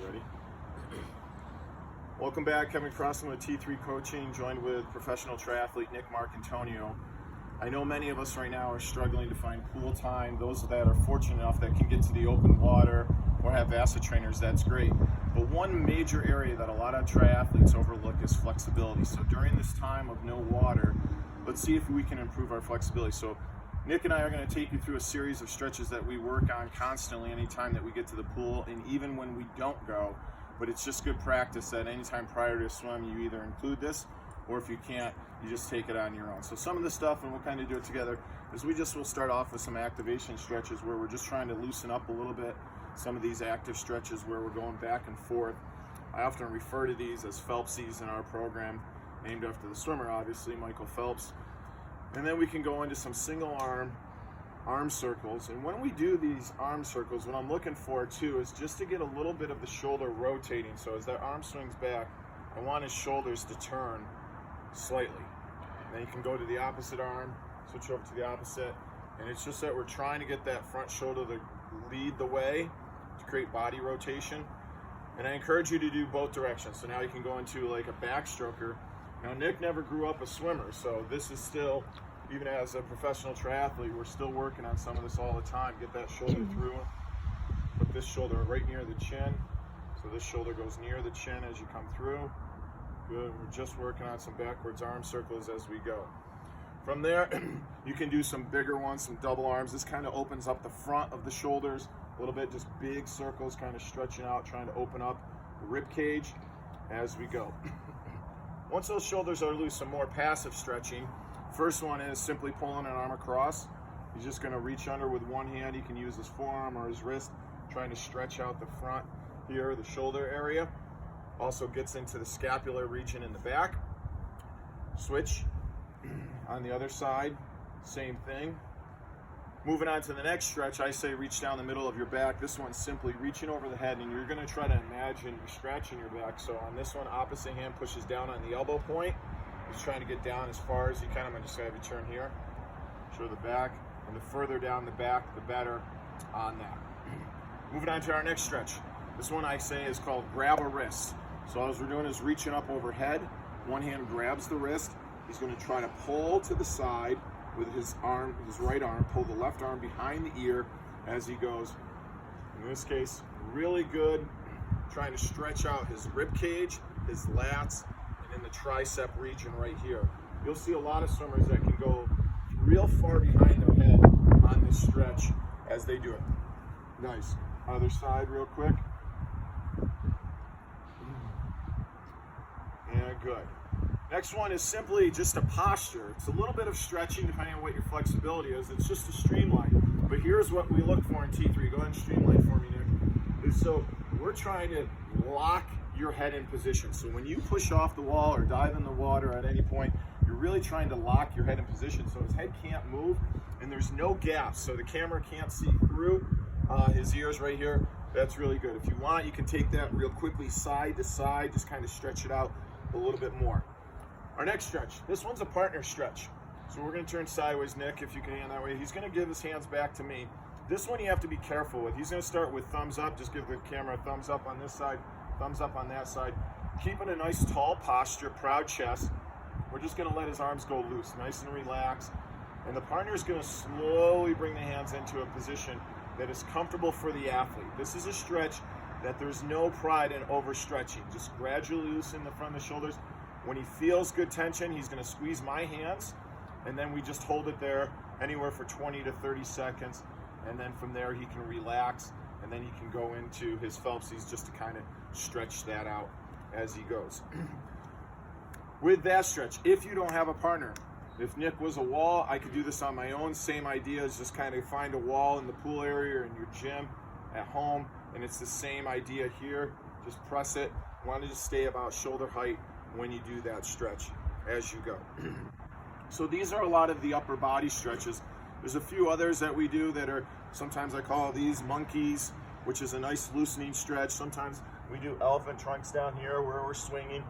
Ready? Welcome back. Kevin Crossman with T3 Coaching, joined with professional triathlete Nick Marcantonio. I know many of us right now are struggling to find pool time. Those that are fortunate enough that can get to the open water or have VASA trainers, that's great. But one major area that a lot of triathletes overlook is flexibility. So during this time of no water, let's see if we can improve our flexibility. So Nick and I are going to take you through a series of stretches that we work on constantly anytime that we get to the pool and even when we don't go. But it's just good practice that anytime prior to a swim you either include this, or if you can't, you just take it on your own. So some of the stuff, and we'll kind of do it together, is will start off with some activation stretches where we're just trying to loosen up a little bit. Some of these active stretches where we're going back and forth. I often refer to these as Phelpsies in our program, named after the swimmer, obviously, Michael Phelps. And then we can go into some single arm circles. And when we do these arm circles, what I'm looking for too is just to get a little bit of the shoulder rotating. So as that arm swings back, I want his shoulders to turn slightly. Then you can go to the opposite arm, switch over to the opposite. And it's just that we're trying to get that front shoulder to lead the way to create body rotation. And I encourage you to do both directions. So now you can go into like a backstroker. Now Nick never grew up a swimmer, so this is still, even as a professional triathlete, we're still working on some of this all the time. Get that shoulder through, put this shoulder right near the chin. So this shoulder goes near the chin as you come through. Good, we're just working on some backwards arm circles as we go. From there, you can do some bigger ones, some double arms. This kind of opens up the front of the shoulders a little bit, just big circles kind of stretching out, trying to open up the rib cage as we go. Once those shoulders are loose, some more passive stretching. First one is simply pulling an arm across. He's just going to reach under with one hand. He can use his forearm or his wrist, trying to stretch out the front here, the shoulder area. Also gets into the scapular region in the back. Switch on the other side, same thing. Moving on to the next stretch, I say reach down the middle of your back. This one's simply reaching over the head, and you're going to try to imagine you're scratching your back. So on this one, opposite hand pushes down on the elbow point. He's trying to get down as far as you can. I'm going to just have you turn here, show the back, and the further down the back, the better on that. Moving on to our next stretch. This one I say is called grab a wrist. So all we're doing is reaching up overhead. One hand grabs the wrist. He's going to try to pull to the side with his arm, his right arm, pull the left arm behind the ear as he goes. In this case, really good, trying to stretch out his rib cage, his lats, and in the tricep region right here. You'll see a lot of swimmers that can go real far behind their head on this stretch as they do it. Nice. Other side real quick. And good. Next one is simply just a posture. It's a little bit of stretching depending on what your flexibility is. It's just a streamline. But here's what we look for in T3. Go ahead and streamline for me, Nick. So we're trying to lock your head in position. So when you push off the wall or dive in the water at any point, you're really trying to lock your head in position so his head can't move and there's no gaps. So the camera can't see through his ears right here. That's really good. If you want, you can take that real quickly side to side, just kind of stretch it out a little bit more. Our next stretch, this one's a partner stretch. So we're going to turn sideways, Nick, if you can hand that way. He's going to give his hands back to me. This one you have to be careful with. He's going to start with thumbs up. Just give the camera a thumbs up on this side, thumbs up on that side. Keeping a nice tall posture, proud chest. We're just going to let his arms go loose, nice and relaxed. And the partner is going to slowly bring the hands into a position that is comfortable for the athlete. This is a stretch that there's no pride in overstretching. Just gradually loosen the front of the shoulders. When he feels good tension, he's going to squeeze my hands, and then we just hold it there anywhere for 20 to 30 seconds, and then from there he can relax, and then he can go into his Phelpsies just to kind of stretch that out as he goes. With that stretch, if you don't have a partner, if Nick was a wall, I could do this on my own. Same idea is just kind of find a wall in the pool area or in your gym at home, and it's the same idea here. Just press it. Want to just stay about shoulder height when you do that stretch as you go. So these are a lot of the upper body stretches. There's a few others that we do that are, sometimes I call these monkeys, which is a nice loosening stretch. Sometimes we do elephant trunks down here where we're swinging.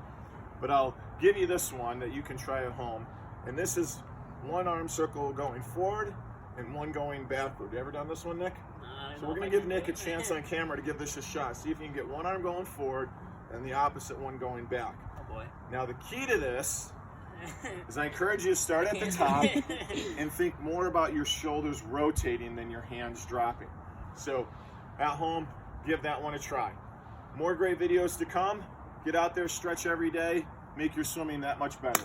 But I'll give you this one that you can try at home. And this is one arm circle going forward and one going backward. You ever done this one, Nick? So we're going to give Nick a chance on camera to give this a shot. See if you can get one arm going forward and the opposite one going back. Oh boy. Now the key to this is I encourage you to start at the top and think more about your shoulders rotating than your hands dropping. So at home, give that one a try. More great videos to come. Get out there, stretch every day, make your swimming that much better.